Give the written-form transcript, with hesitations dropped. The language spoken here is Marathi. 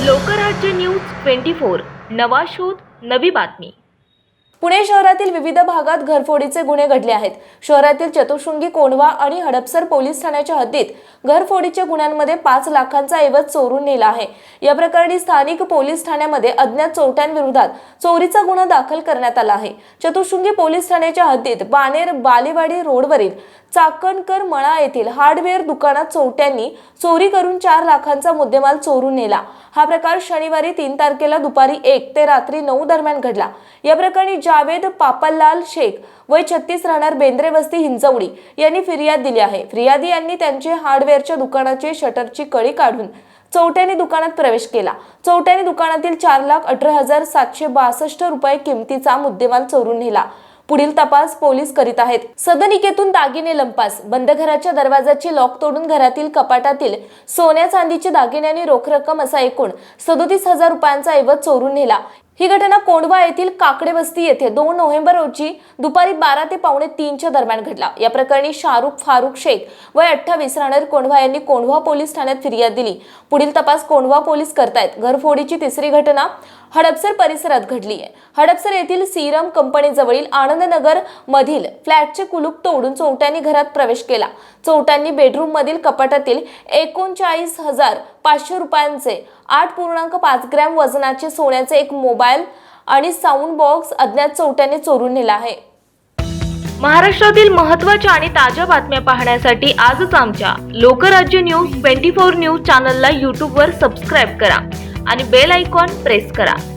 लोकराज्य न्यूज 24 नवा शोध नवी बातमी। पुणे शहरातील विविध भागात घरफोडीचे गुन्हे घडले आहेत। शहरातील चतुःशृंगी, कोंढवा आणि हडपसर पोलीस ठाण्याच्या हद्दीत घरफोडीच्या गुन्ह्यांमध्ये 5 लाखांचा ऐवज चोरून नेला आहे। या प्रकरणी स्थानिक पोलीस ठाण्यामध्ये अज्ञात चोरट्यांविरोधात चोरीचा गुन्हा दाखल करण्यात आला आहे। चतुःशृंगी पोलीस ठाण्याच्या हद्दीत बाणेर बालेवाडी रोडवरील चाकणकर मळा येथील हार्डवेअर दुकानात चोरट्यांनी चोरी करून 4 लाखांचा मुद्देमाल चोरून नेला। हा प्रकार शनिवारी 3 तारखेला दुपारी 1 ते रात्री 9 दरम्यान घडला। या प्रकरणी जावेद पापललाल शेख वय 36 राहणार बेंद्रे वस्ती हिंजवडी यांनी फिर्याद दिली आहे। फिर्यादी यांनी त्यांचे हार्डवेअरच्या दुकानाचे शटरची कडी काढून चोरट्यांनी दुकानात प्रवेश केला। चोरट्यांनी दुकानातील 4,18,762 रुपये किमतीचा मुद्देमाल चोरून नेला। पुढील तपास पोलीस करीत आहेत। सदनिकेतून दागिने लंपास, बंद घराच्या दरवाजाची लॉक तोडून घरातील कपाटातील सोन्या चांदीचे दागिने आणि रोख रक्कम असा एकूण 37,000 रुपयांचा ऐवज चोरून नेला। ही घटना कोंढवा येथील काकडे वस्ती येथे 2 नोव्हेंबर रोजी दुपारी 12 ते पावणे 3च्या दरम्यान घडला। या प्रकरणी शाहरुख फारुख शेख वय 28 राहणार कोंढवा यांनी कोंढवा पोलीस ठाण्यात फिर्याद दिली। पुढील तपास कोंढवा पोलीस करतायत। घरफोडीची तिसरी घटना हडपसर परिसरात घडली आहे। हडपसर येथील सीरम कंपनी जवळील आनंदनगर मधील फ्लॅटचे कुलूप तोडून चोरट्यांनी घरात प्रवेश केला। चोरट्यांनी बेडरूम मधील कपाटातील 39,500 रुपयांचे 8.5 ग्रॅम वजनाचे सोन्याचे एक मोबाईल आणि साऊंड बॉक्स अज्ञात चोरट्यांनी चोरून नेला आहे। महाराष्ट्रातील महत्त्वाच्या आणि ताज्या बातम्या पाहण्यासाठी आजच आमच्या लोकराज्य न्यूज 24 न्यूज चॅनलला YouTube वर सबस्क्राइब करा आणि बेल आयकॉन प्रेस करा।